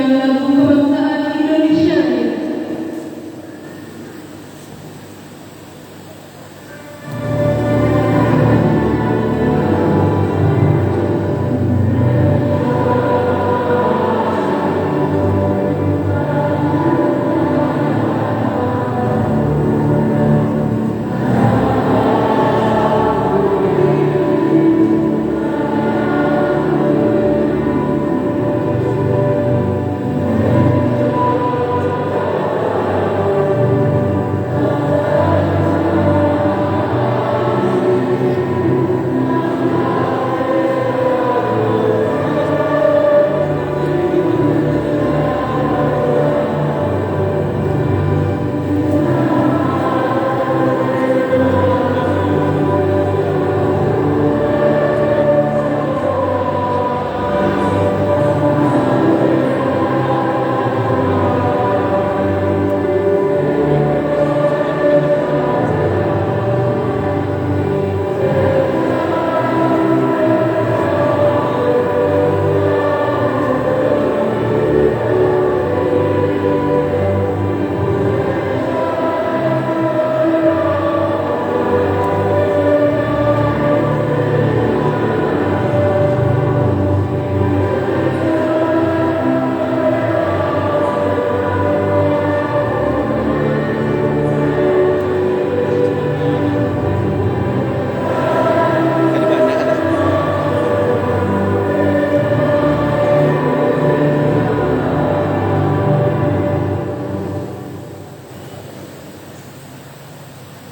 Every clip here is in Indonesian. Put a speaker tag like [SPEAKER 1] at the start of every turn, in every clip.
[SPEAKER 1] Lagu Kebangsaan Indonesia.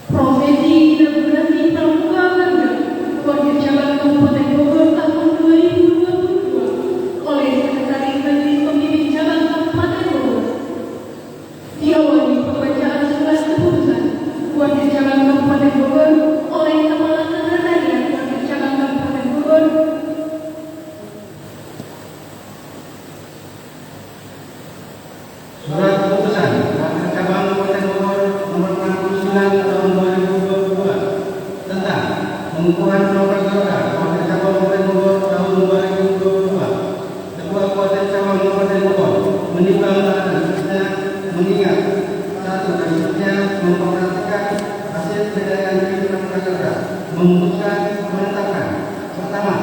[SPEAKER 1] Profesi Inaugurasi Pramuka Warga Wakil Camat Kabupaten Bogor tahun 2022 oleh Sekretaris Majelis Pemimpin Cabang Kabupaten Bogor. Diawali pembacaan surat keputusan Wakil Cabang Kabupaten Bogor oleh Kepala Sekretariat Wakil Cabang Kabupaten Bogor.
[SPEAKER 2] Surat keputusan Wakil Cabang Kabupaten Bogor nomor 69 tahun 2022 tentang pengukuhan nomor Wakil Cabang Kabupaten Bogor tahun 2022. Ketua Kabupaten Cabang Kabupaten Bogor menimbang selanjutnya mengingat satu berikutnya memperhatikan hasil penilaian di Pramuka Garuda memutuskan menetapkan pertama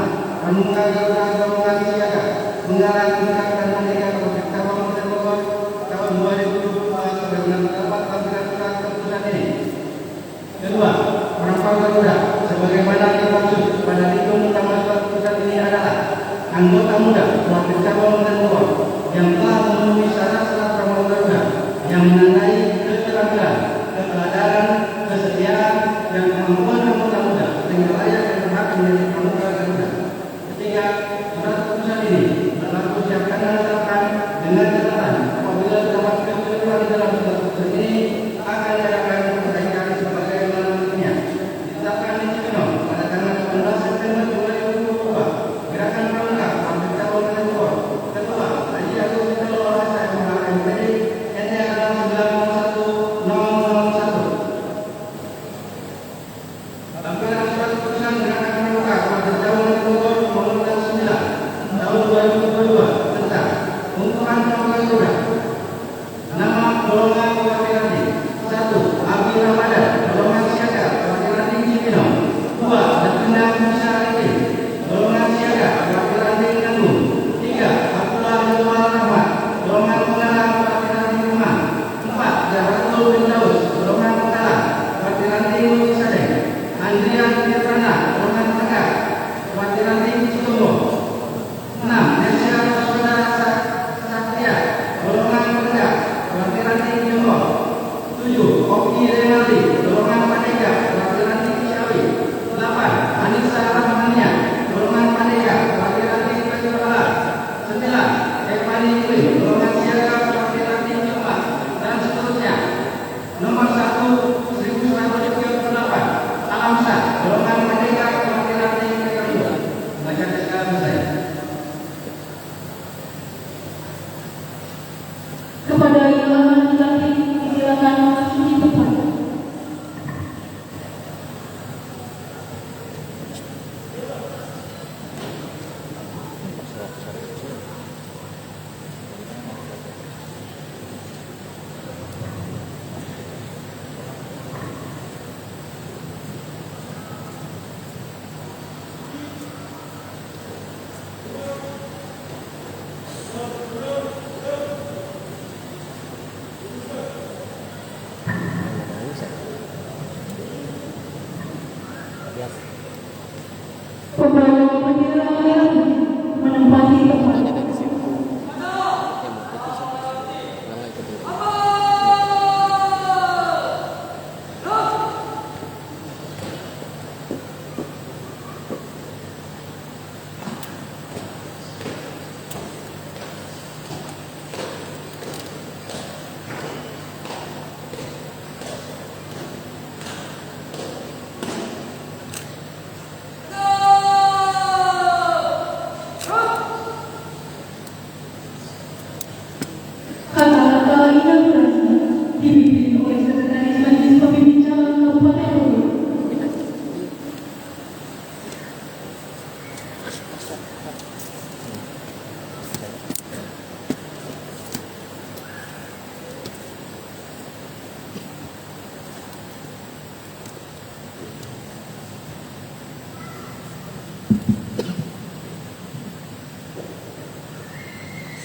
[SPEAKER 2] Pramuka Garuda golongan siaga menggalang tingkat dan pendidikan Wakil Cabang Kabupaten Bogor tahun 2022 sebagaimana terdapat tampilan surat keputusan ini. Kedua, Pramuka Garuda sebagaimana dimaksud pada diktum utama surat keputusan ini adalah anggota muda Wakil Cabang Kabupaten Bogor yang telah memenuhi syarat-syarat Pramuka Garuda yang menandai keterampilan, keteladanan, kesediaan, dan kemampuan anggota muda sehingga layak dan berhak menjadi Pramuka Garuda. Ketiga, surat keputusan ini berlaku setiap tanggal ditetapkan dengan catatan apabila terdapat kekeliruan dalam surat keputusan ini akan diadakan perbaikan sebagai berikutnya. Ditetapkan di Cibinong pada tanggal 19 September 2022, Gerakan Pramuka Wakil Cabang Kabupaten Bogor. Ketua Haji Agus Sitolo MPD NT adalah 901001. Tampilan surat keputusan Gerakan Pramuka Wakil Cabang Kabupaten Bogor nomor 9 tahun 2022 tentang pengukuhan Pramuka Garuda. Nama golongan perwakilan di 1. Abi Ramadan golongan siaga perwakilan di Cibinong. 2. Detina Musa Arifin golongan siaga perwakilan di Nanggung. 3. Abdullah Jamal Rahmat golongan pengalang perwakilan di Kemang. 4. Zahratul bin Daus golongan pengalang perwakilan di Gunung Sadeng. Andrian Firmana golongan tengah perwakilan di Citombo. 6. Nesya Rosmana Satria golongan tengah perwakilan di Johor. 7. Oki Renaldi golongan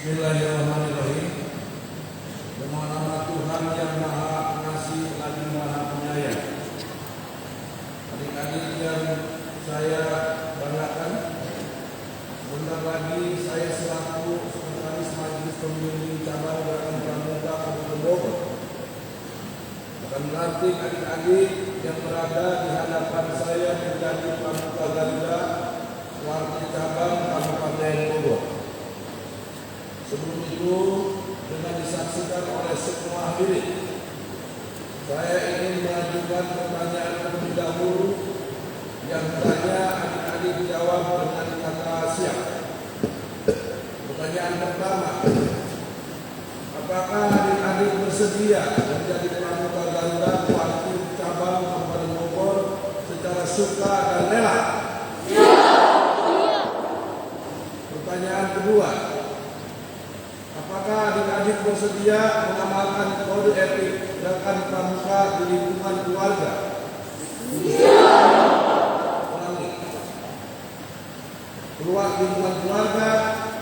[SPEAKER 3] Bismillahirrahmanirrahim. Dengan nama Tuhan yang Maha Pengasih lagi Maha Penyayang. Adik-adik yang saya banggakan, sebentar lagi saya selaku Sekretaris Majelis Pembimbing Cabang Gerakan Pramuka Kabupaten Bogor akan melantik adik-adik yang berada di hadapan saya menjadi Pramuka Garuda Warga Cabang Kabupaten Bogor. Sebelum itu, dengan disaksikan oleh semua hadirin, saya ingin mengajukan pertanyaan terlebih dahulu yang hendaknya adik-adik dijawab dengan kata siap. Pertanyaan pertama, apakah adik-adik bersedia menjadi Pramuka Garuda Warga Cabang Kabupaten Bogor secara suka dan rela? Pertanyaan kedua, apakah adik-adik bersedia mengamalkan kode etik gerakan pramuka di lingkungan keluarga? Ulangi. Keluar lingkungan keluarga,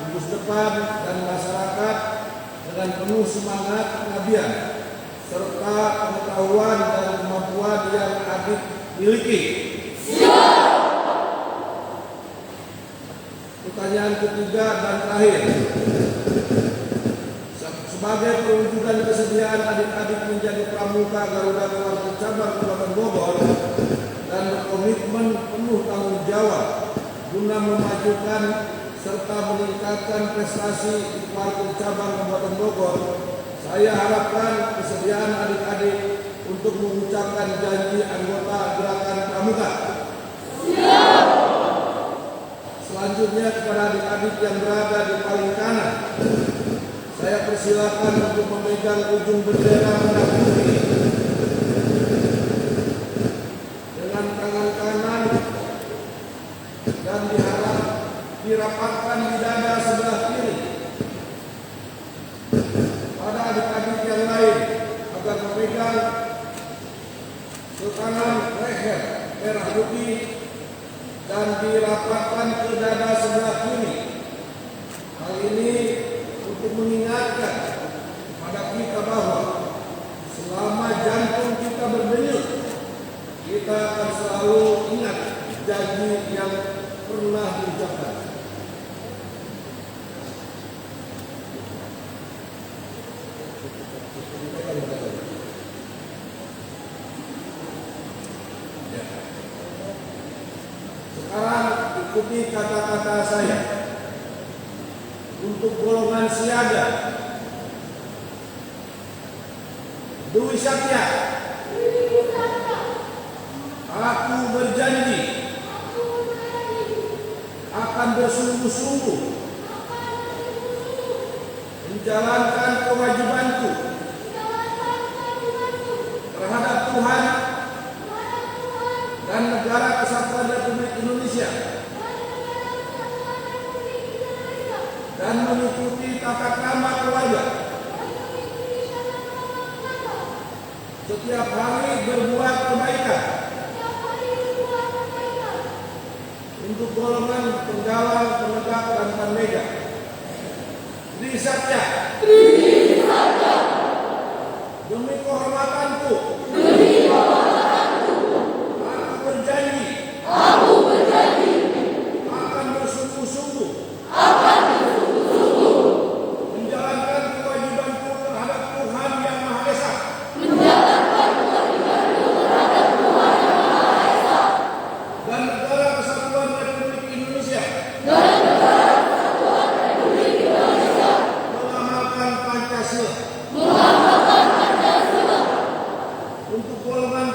[SPEAKER 3] lingkungan depan dan masyarakat dengan penuh semangat pengabdian serta pengetahuan dan kemampuan yang adik miliki. Pertanyaan ketiga dan terakhir, sebagai perwujudan kesediaan adik-adik menjadi Pramuka Garuda Warga Cabang Kabupaten Bogor dan berkomitmen penuh tanggung jawab guna memajukan serta meningkatkan prestasi Warga Cabang Kabupaten Bogor, saya harapkan kesediaan adik-adik untuk mengucapkan janji anggota Gerakan Pramuka. Selanjutnya kepada adik-adik yang berada di paling kanan, saya persilakan untuk memegang ujung bendera merah putih dengan tangan kanan dan diharap dirapatkan di dada sebelah kiri. Pada adik-adik yang lain agar memegang ke kanan leher merah putih dan dirapatkan ke dada sebelah kiri. Hal ini untuk mengingatkan kepada kita bahwa selama jantung kita berdenyut, kita akan selalu ingat janji yang pernah diucapkan. Sekarang ikuti kata-kata saya. Untuk golongan siaga, Dwi Satya, aku berjanji akan bersungguh-sungguh menjalankan kewajibanku terhadap Tuhan dan negara Kesatuan Republik Indonesia, dan mengikuti tata krama keluarga. Setiap hari berbuat kebaikan untuk golongan penggalang, penegak dan penmega. Dwi Satya, demi kehormatanku, aku berjanji akan bersungguh-sungguh menjalankan kewajibanku terhadap Tuhan Yang Maha Esa, dan negara Kesatuan Republik Indonesia, mengamalkan Pancasila. Untuk golongan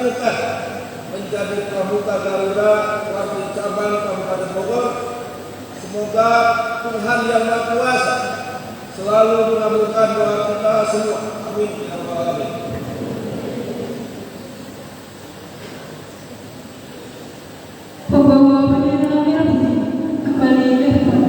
[SPEAKER 3] dilakukan menjadi Pramuka Garuda wakil cabang Kabupaten Bogor. Semoga Tuhan Yang Maha Kuasa selalu mengabulkan doa kita semua. Amin ya rabbal alamin.
[SPEAKER 1] Pembawa bendera merah putih kembali ke depan.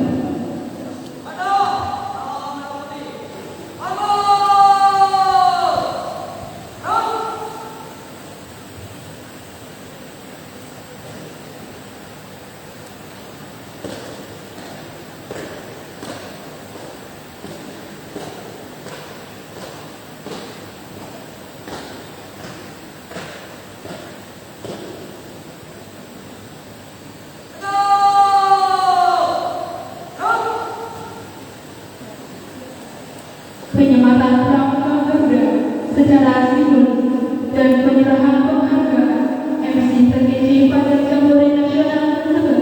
[SPEAKER 1] Penyematan Pramuka Garuda secara simbolis dan penyerahan penghargaan MC terkece pada kategori nasional tersebut.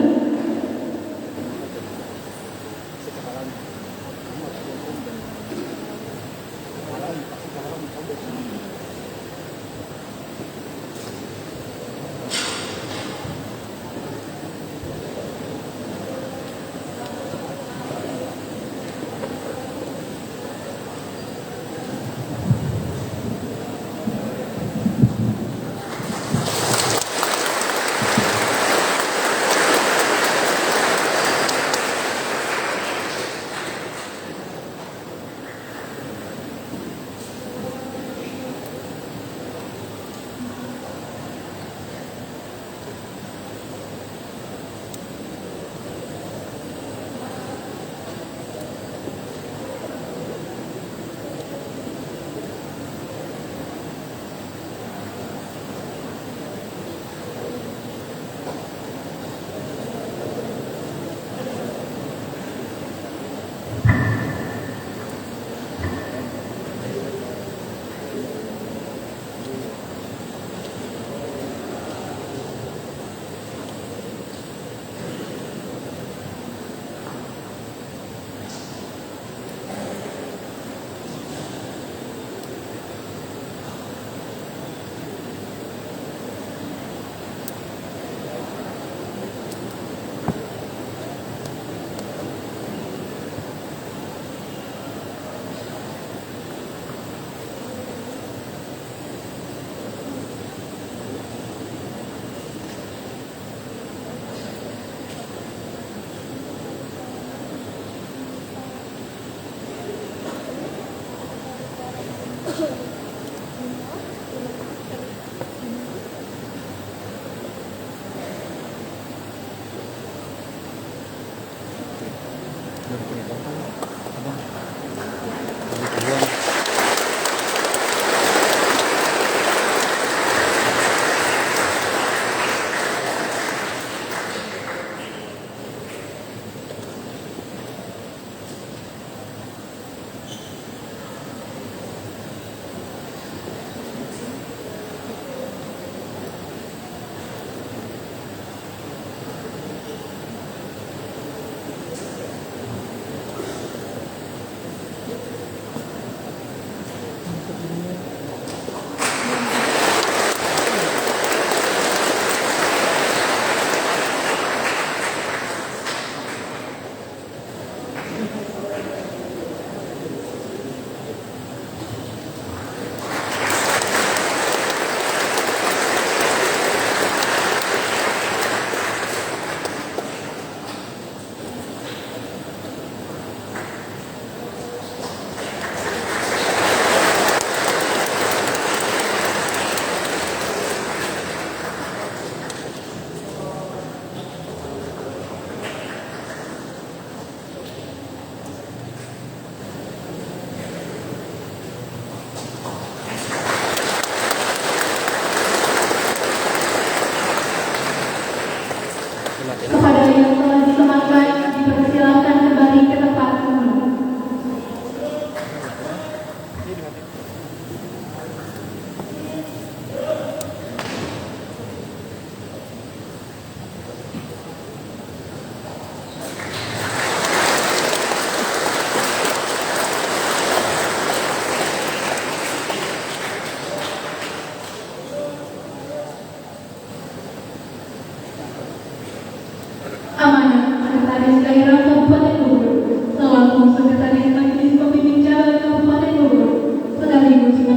[SPEAKER 1] Kepada yang telah disematkan, dipersilakan kembali ke tempat semula.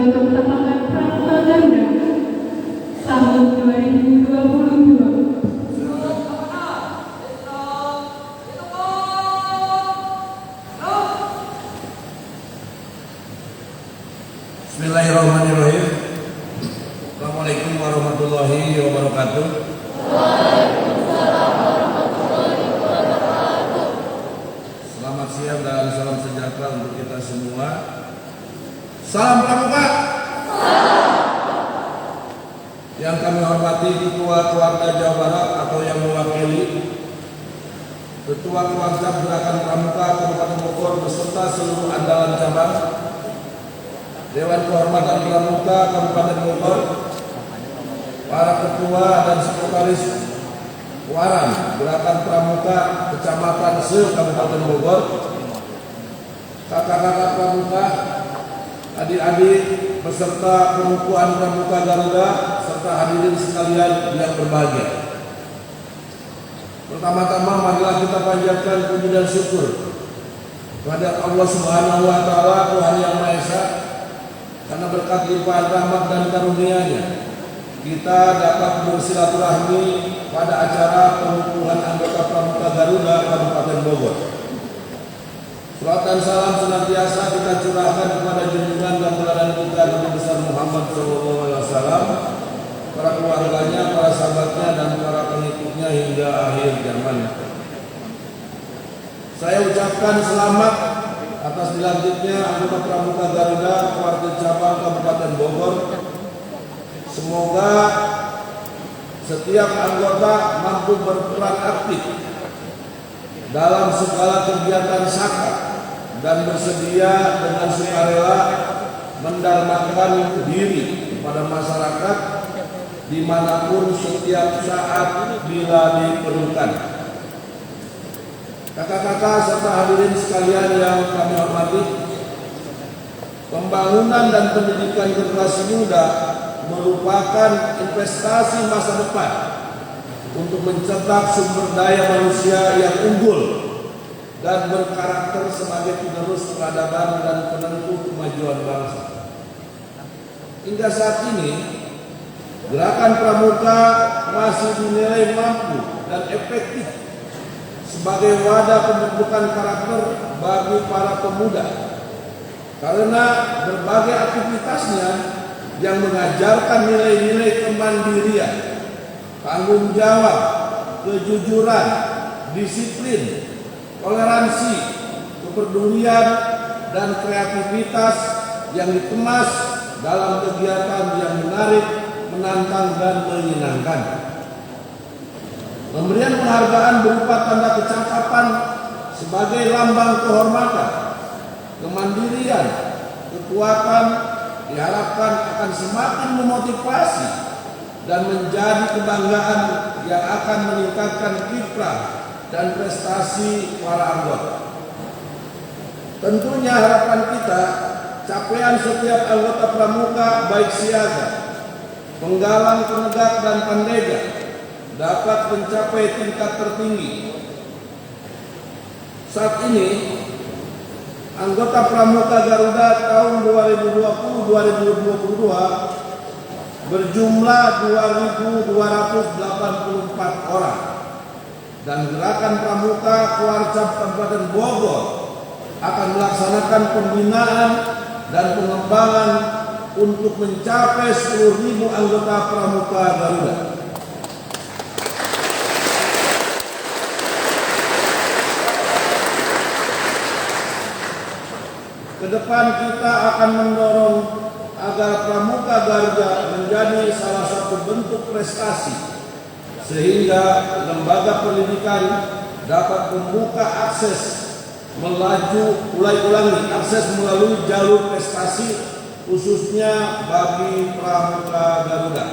[SPEAKER 1] untuk lapangan Pramuka Garuda tahun 2022.
[SPEAKER 3] Bismillahirrahmanirrahim. Assalamualaikum warahmatullahi wabarakatuh. Selamat siang dan salam sejahtera untuk kita semua. Salam Pramuka. Yang kami hormati Ketua Keluarga Jawa Barat atau yang mewakili Ketua Keluarga Gerakan Pramuka Kabupaten Bogor beserta seluruh andalan cabang, Dewan Kehormatan Pramuka Kabupaten Bogor, para ketua dan sekretaris Waran Gerakan Pramuka Kecamatan se-Kabupaten Bogor, kakak-kakak Pramuka, adik-adik beserta pengukuhan Pramuka Garuda, serta hadirin sekalian yang berbahagia. Pertama-tama marilah kita panjatkan puji dan syukur kepada Allah Subhanahu wa taala, Tuhan yang Maha Esa, karena berkat limpahan rahmat dan karunia-Nya kita dapat bersilaturahmi pada acara pengukuhan anggota Pramuka Garuda Kabupaten Bogor. Salam dan salam senantiasa kita curahkan kepada junjungan dan teladan kita Nabi besar Muhammad SAW, para keluarganya, para sahabatnya, dan para pengikutnya hingga akhir zaman. Saya ucapkan selamat atas dilantiknya anggota Pramuka Garuda Keluarga Cabang Kabupaten Bogor. Semoga setiap anggota mampu berperan aktif dalam segala kegiatan saka dan bersedia dengan sukarela mendharmakan diri kepada masyarakat dimanapun setiap saat bila diperlukan. Kakak-kakak serta hadirin sekalian yang kami hormati, pembangunan dan pendidikan generasi muda merupakan investasi masa depan untuk mencetak sumber daya manusia yang unggul dan berkarakter sebagai penerus peradaban dan penentu kemajuan bangsa. Hingga saat ini, Gerakan Pramuka masih dinilai mampu dan efektif sebagai wadah pembentukan karakter bagi para pemuda, karena berbagai aktivitasnya yang mengajarkan nilai-nilai kemandirian, tanggung jawab, kejujuran, disiplin, toleransi, kepedulian, dan kreativitas yang dikemas dalam kegiatan yang menarik, menantang, dan menyenangkan. Pemberian penghargaan berupa tanda kecakapan sebagai lambang kehormatan, kemandirian, kekuatan diharapkan akan semakin memotivasi dan menjadi kebanggaan yang akan meningkatkan kiprah dan prestasi para anggota. Tentunya harapan kita, capaian setiap anggota Pramuka baik siaga, penggalang, penegak, dan pandega dapat mencapai tingkat tertinggi. Saat ini, anggota Pramuka Garuda tahun 2020-2022 berjumlah 2.284 orang, dan Gerakan Pramuka Keluarga Kabupaten Bogor akan melaksanakan pembinaan dan pengembangan untuk mencapai 10.000 anggota Pramuka Garuda. Kedepan kita akan mendorong agar Pramuka Garuda menjadi salah satu bentuk prestasi, sehingga lembaga pendidikan dapat membuka akses akses melalui jalur prestasi khususnya bagi Pramuka Garuda.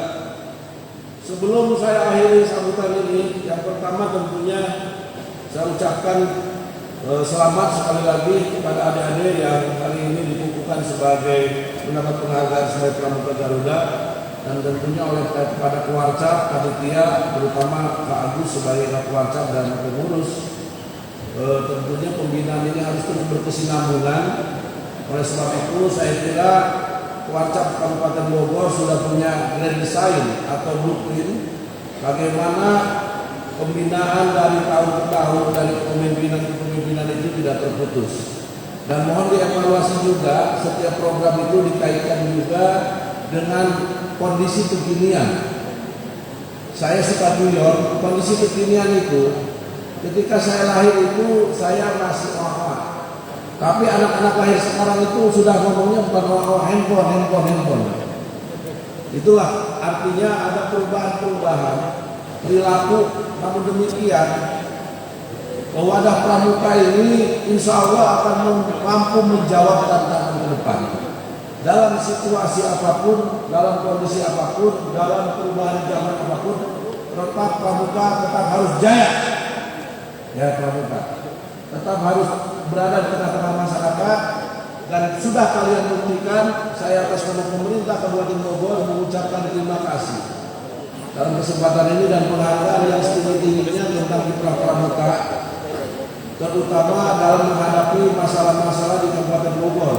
[SPEAKER 3] Sebelum saya akhiri sambutan ini, yang pertama tentunya saya ucapkan selamat sekali lagi kepada adik-adik yang hari ini dikukuhkan sebagai mendapat penghargaan sebagai Pramuka Garuda, dan tentunya oleh kepada keluarga, panitia, terutama Pak Agus sebagai keluarga dan pengurus. Tentunya pembinaan ini harus terus berkesinambungan. Oleh sebab itu saya kira Kuarcap Kabupaten Bogor sudah punya grand design atau blueprint bagaimana pembinaan dari tahun ke tahun, dari kepemimpinan ke kepemimpinan itu tidak terputus. Dan mohon dievaluasi juga, setiap program itu dikaitkan juga dengan kondisi kekinian. Saya suka jujur, kondisi kekinian itu ketika saya lahir itu saya masih tapi anak-anak lahir sekarang itu sudah ngomongnya bukan handphone. Itulah artinya ada perubahan perilaku. Namun demikian, wadah pramuka ini insya Allah akan mampu menjawab tantangan ke depan. Dalam situasi apapun, dalam kondisi apapun, dalam perubahan zaman apapun, tetap pramuka tetap harus jaya. Ya, pramuka tetap harus berada di tengah-tengah masyarakat, dan sudah kalian buktikan. Saya atas nama pemerintah Kabupaten Bogor mengucapkan terima kasih dalam kesempatan ini dan penghargaan yang setinggi-tingginya tentang kiprah pramuka, terutama dalam menghadapi masalah-masalah di Kabupaten Bogor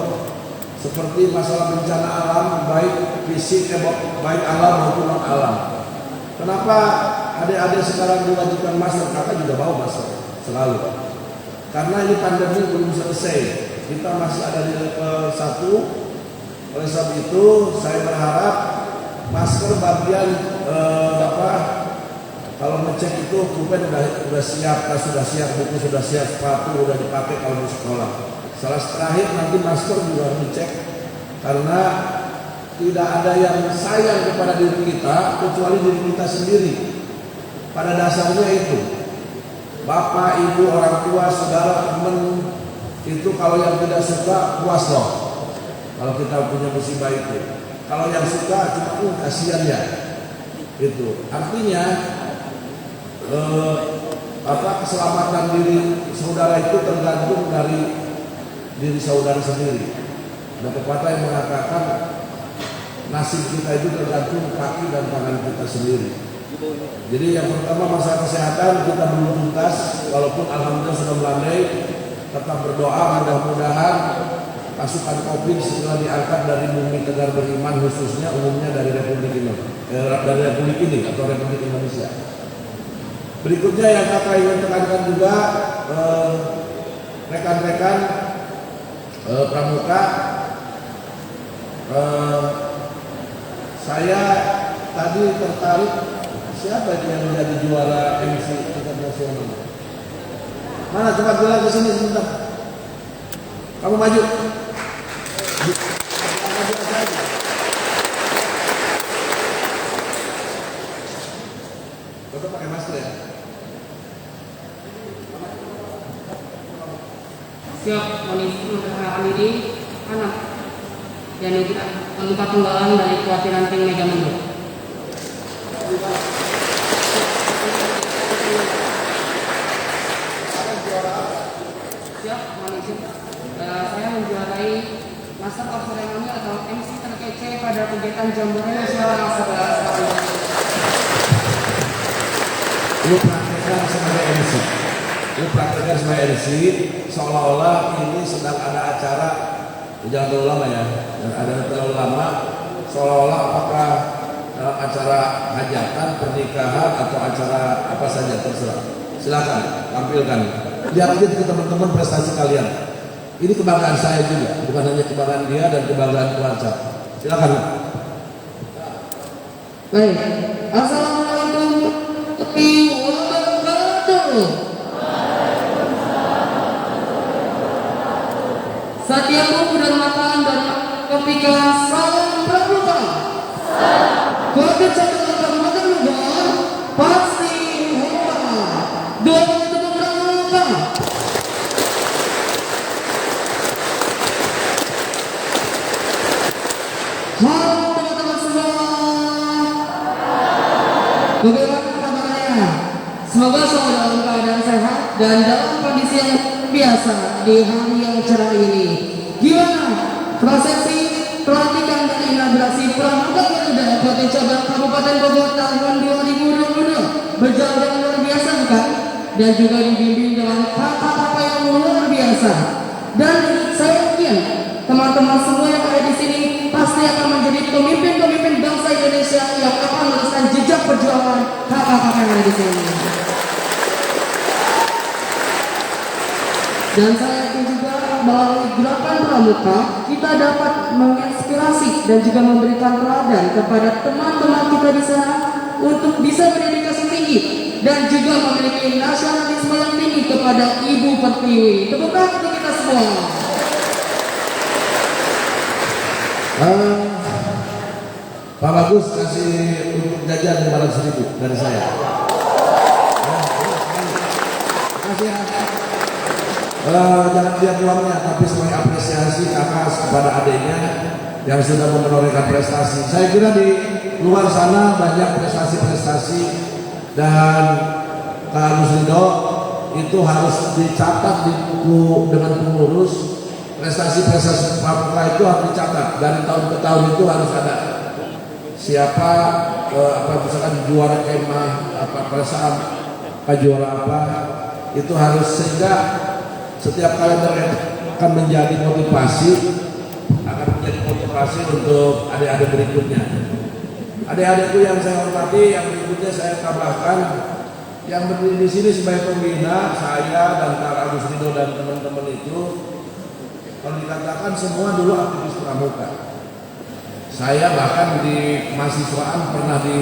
[SPEAKER 3] seperti masalah bencana alam, baik fisik, baik alam maupun non alam. Kenapa adik-adik sekarang diwajibkan masker? Kakak juga bawa masker selalu. Karena ini pandemi belum selesai, kita masih ada di level 1. Oleh sebab itu saya berharap masker bagian kalau ngecek itu pulpen sudah siap, tas sudah siap, buku sudah siap, sepatu sudah dipakai kalau di sekolah. Salah terakhir nanti masker juga dicek, karena tidak ada yang sayang kepada diri kita kecuali diri kita sendiri. Pada dasarnya itu bapak, ibu, orang tua, saudara, teman itu kalau yang tidak suka puas loh kalau kita punya musibah itu. Kalau yang suka cuma kasihan ya. Itu artinya keselamatan diri saudara itu tergantung dari diri saudara sendiri. Ada pepatah yang mengatakan nasib kita itu tergantung kaki dan tangan kita sendiri. Jadi yang pertama masalah kesehatan kita belum tuntas, walaupun alhamdulillah sudah melandai. Tetap berdoa mudah-mudahan pasukan COVID segera diangkat dari bumi Tegar Beriman, khususnya umumnya dari Republik ini, atau Republik Indonesia. Berikutnya yang kakak ingin tekankan juga rekan-rekan pramuka, saya tadi tertarik. Siapa itu yang menjadi juara MC tingkat nasional? Mana, coba bilang ke sini sebentar. Kamu maju. Tetap pakai masker ya.
[SPEAKER 4] Siap, kondisi memperkenalkan diri anak yang tidak tempat tunggalan dari kekhawatiran tim Mega Mendung. Siap, kondisi saya menjuarai Master of Ceremony atau MC terkece pada kegiatan Jambore Nasional yang 11 tahun.
[SPEAKER 3] Lu praktekkan sebagai MC. Lu praktekkan sebagai MC seolah-olah ini sedang ada acara. Jangan terlalu lama ya. Dan ada terlalu lama seolah-olah apakah dalam acara hajatan, pernikahan atau acara apa saja terserah. Silakan tampilkan. Lihat ke teman-teman prestasi kalian. Ini kebanggaan saya juga, bukan hanya kebanggaan dia dan kebanggaan keluarga. Silakan.
[SPEAKER 4] Baik. Assalamualaikum warahmatullahi wabarakatuh. Setiap bulan makan dan kepikiran salam pramuka. Kekecewaan Kabupaten Bogor pasti hebat. Doa untuk pramuka. Halo teman-teman semua. Bagaimana kabarnya? Semoga semua dalam keadaan sehat dan dalam kondisi yang biasa di hari yang cerah ini. Gimana prosesi pelantikan dan inaugurasi Pramuka Garuda Kota Cabang Kabupaten Bogor tahun 2022 berjalan dengan luar biasa bukan? Dan juga dibimbing dengan kata-kata yang luar biasa. Dan saya yakin teman-teman semua yang ada di sini pasti pasti akan menjadi pemimpin-pemimpin bangsa Indonesia yang akan meneruskan jejak perjuangan kakak-kakak yang ada di sini. Dan saya yakin juga melalui gerakan pramuka kita dapat menginspirasi dan juga memberikan teladan kepada teman-teman kita di sana untuk bisa berdedikasi tinggi dan juga memiliki nasionalisme yang tinggi kepada Ibu Pertiwi. Tepuk tangan untuk kita semua.
[SPEAKER 3] Pak Bagus kasih untuk jajan 500.000 dari saya. Terima kasih ya. Jangan lihat uangnya, tapi sebagai apresiasi kakak kepada adiknya yang sudah menorehkan prestasi. Saya kira di luar sana banyak prestasi-prestasi dan Kak Agus Rido itu harus dicatat di buku dengan pengurus. Prestasi-prestasi pramuka itu harus dicatat dari tahun ke tahun, itu harus ada siapa misalkan juara kemah perasaan juara apa, itu harus, sehingga setiap kalender akan menjadi motivasi untuk adik-adik berikutnya. Adik-adikku yang saya hormati, yang berikutnya saya tambahkan, yang berdiri di sini sebagai pembina, saya dan Kak Agus Rido dan teman-teman itu, kalau dikatakan semua dulu aktivis pramuka. Saya bahkan di mahasiswaan pernah di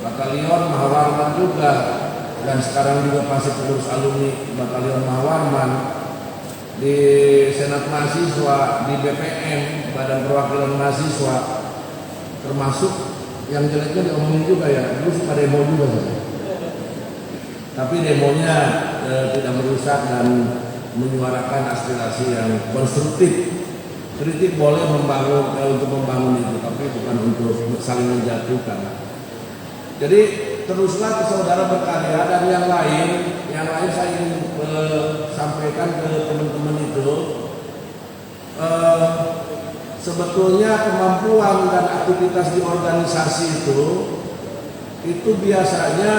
[SPEAKER 3] Batalion Mahawarman juga, dan sekarang juga masih pengurus alumni Batalion Mahawarman, di Senat Mahasiswa, di BPM, Badan Perwakilan Mahasiswa, termasuk yang jeleknya diomongin juga ya, dulu suka demo juga saya. Tapi demonya tidak merusak dan menyuarakan aspirasi yang konstruktif. Kritik boleh membangun untuk membangun itu, tapi bukan untuk saling menjatuhkan. Jadi teruslah saudara berkarya, dan yang lain saya ingin sampaikan ke teman-teman itu, sebetulnya kemampuan dan aktivitas di organisasi itu biasanya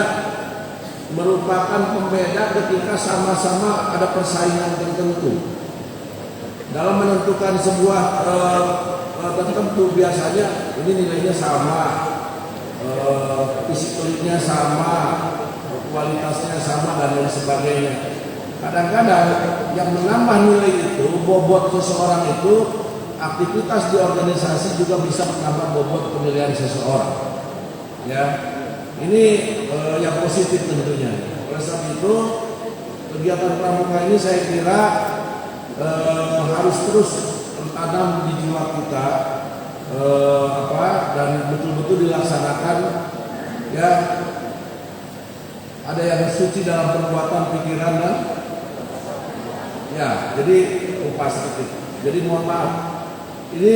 [SPEAKER 3] merupakan pembeda ketika sama-sama ada persaingan tertentu. Dalam menentukan sebuah tertentu biasanya ini nilainya sama, fisiknya sama, kualitasnya sama, dan lain sebagainya. Kadang-kadang yang menambah nilai itu, bobot seseorang itu, aktivitas di organisasi juga bisa menambah bobot penilaian seseorang. Ya, ini yang positif tentunya. Oleh sebab itu, kegiatan pramuka ini saya kira harus terus tertanam di jiwa kita, dan betul-betul dilaksanakan. Ya, ada yang suci dalam perbuatan, pikiran, dan ya, jadi lupa sedikit. Jadi mohon maaf, ini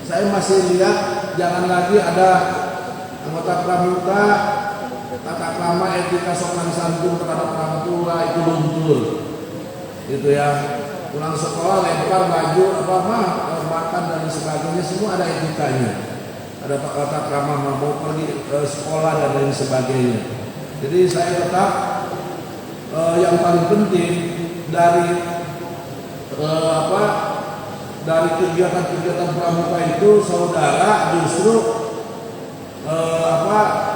[SPEAKER 3] saya masih lihat jangan lagi ada anggota pramuka tata krama, etika, sopan santun terhadap orang tua itu luntur, gitu ya. Pulang sekolah lempar baju makan dan sebagainya, semua ada etikanya. Ada tata krama, mau pergi ke sekolah dan lain sebagainya. Jadi saya tetap yang paling penting dari dari kegiatan-kegiatan pramuka itu, saudara justru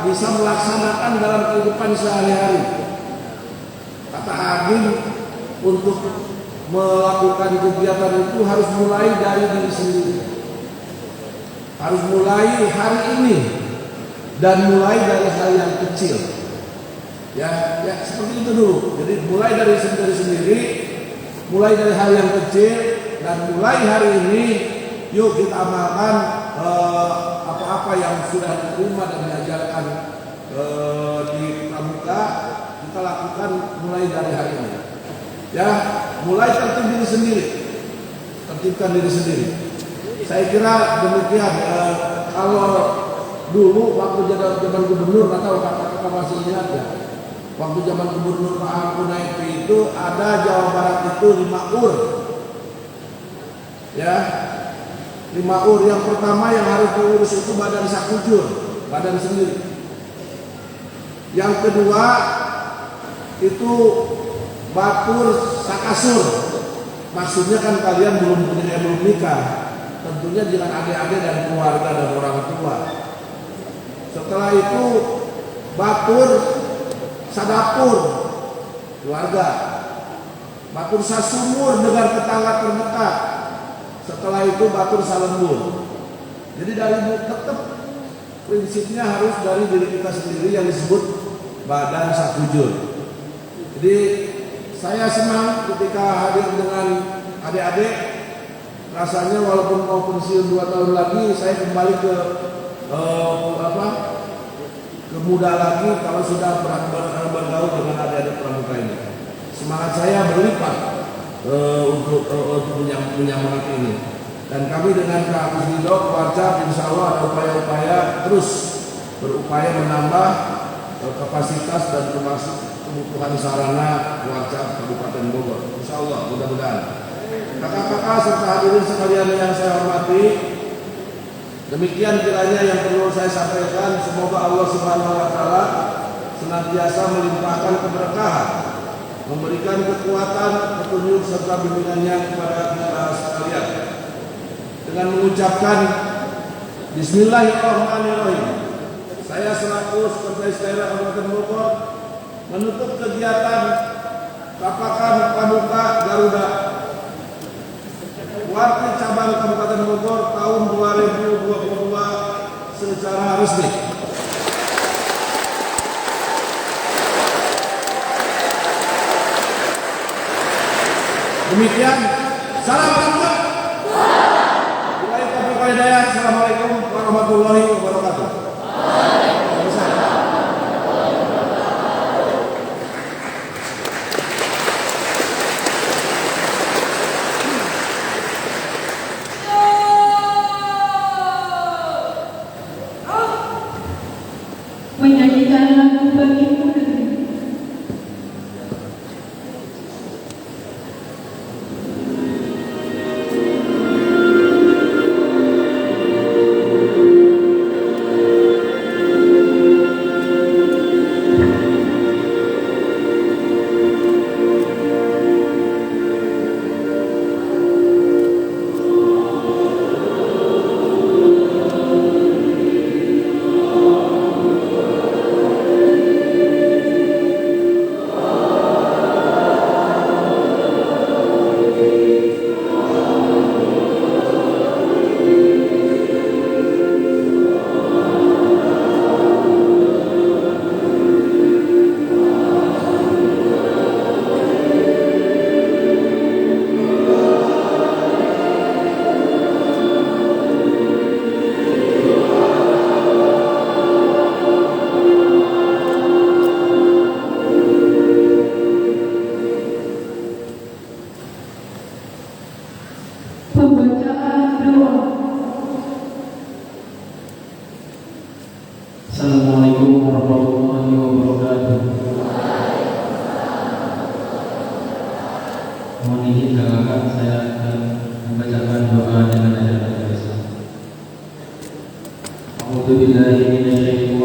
[SPEAKER 3] bisa melaksanakan dalam kehidupan sehari-hari. Kata Agim, untuk melakukan kegiatan itu harus mulai dari diri sendiri, harus mulai hari ini dan mulai dari hal yang kecil. Ya seperti itu dulu. Jadi mulai dari sendiri, mulai dari hal yang kecil, dan mulai hari ini yuk kita amalkan apa-apa yang sudah diterima dan diajarkan di pramuka, kita lakukan mulai dari hari ini. Ya, mulai tertib diri sendiri, tertibkan diri sendiri. Saya kira demikian. Kalau dulu waktu zaman gubernur, nggak tahu kakak masih ingat ya, waktu zaman gubernur Pak Angkunaipi itu ada Jawa Barat itu 5 ur. Ya, 5 ur. Yang pertama yang harus diurus itu badan sakujur, badan sendiri. Yang kedua itu batur sakasur, maksudnya kan kalian belum nikah, tentunya dengan adik-adik dan keluarga dan orang tua. Setelah itu batur sadapur keluarga, batur sasumur dengan tetangga terdekat. Setelah itu batur salembur. Jadi dari tetap prinsipnya harus dari diri kita sendiri yang disebut badan sakujur. Jadi saya senang ketika hadir dengan adik-adik. Rasanya walaupun mau pensiun 2 tahun lagi, saya kembali ke muda lagi kalau sudah bergaul dengan adik-adik pramuka ini. Semangat saya berlipat untuk menyemangati ini. Dan kami dengan Kak Agus Ridho, Warcap, insya Allah ada upaya-upaya terus berupaya menambah kapasitas dan termasuk kebutuhan sarana Warcap Kabupaten Bogor. Insya Allah, mudah-mudahan. Kakak-kakak serta hadirin sekalian yang saya hormati, demikian kiranya yang perlu saya sampaikan. Semoga Allah Subhanahu wa Ta'ala senantiasa melimpahkan keberkahan, memberikan kekuatan, petunjuk serta bimbingannya kepada kita sekalian. Dengan mengucapkan Bismillahirrahmanirrahim, saya selaku Sekretaris Daerah Kabupaten Bogor menutup kegiatan Kapakan Pramuka Garuda Warti Cabang Kabupaten Bogor tahun 2022 secara resmi. Demikian, salam pramuka. Assalamualaikum warahmatullahi wabarakatuh.
[SPEAKER 1] Menyanyikan lagu bagimu negeri. Pembacaan doa.
[SPEAKER 5] Assalamualaikum warahmatullahi wabarakatuh. Mohon izin kakak, saya akan membacakan doa dengan ayat Al-Fatihah. A'udzubillahi minasyaitonir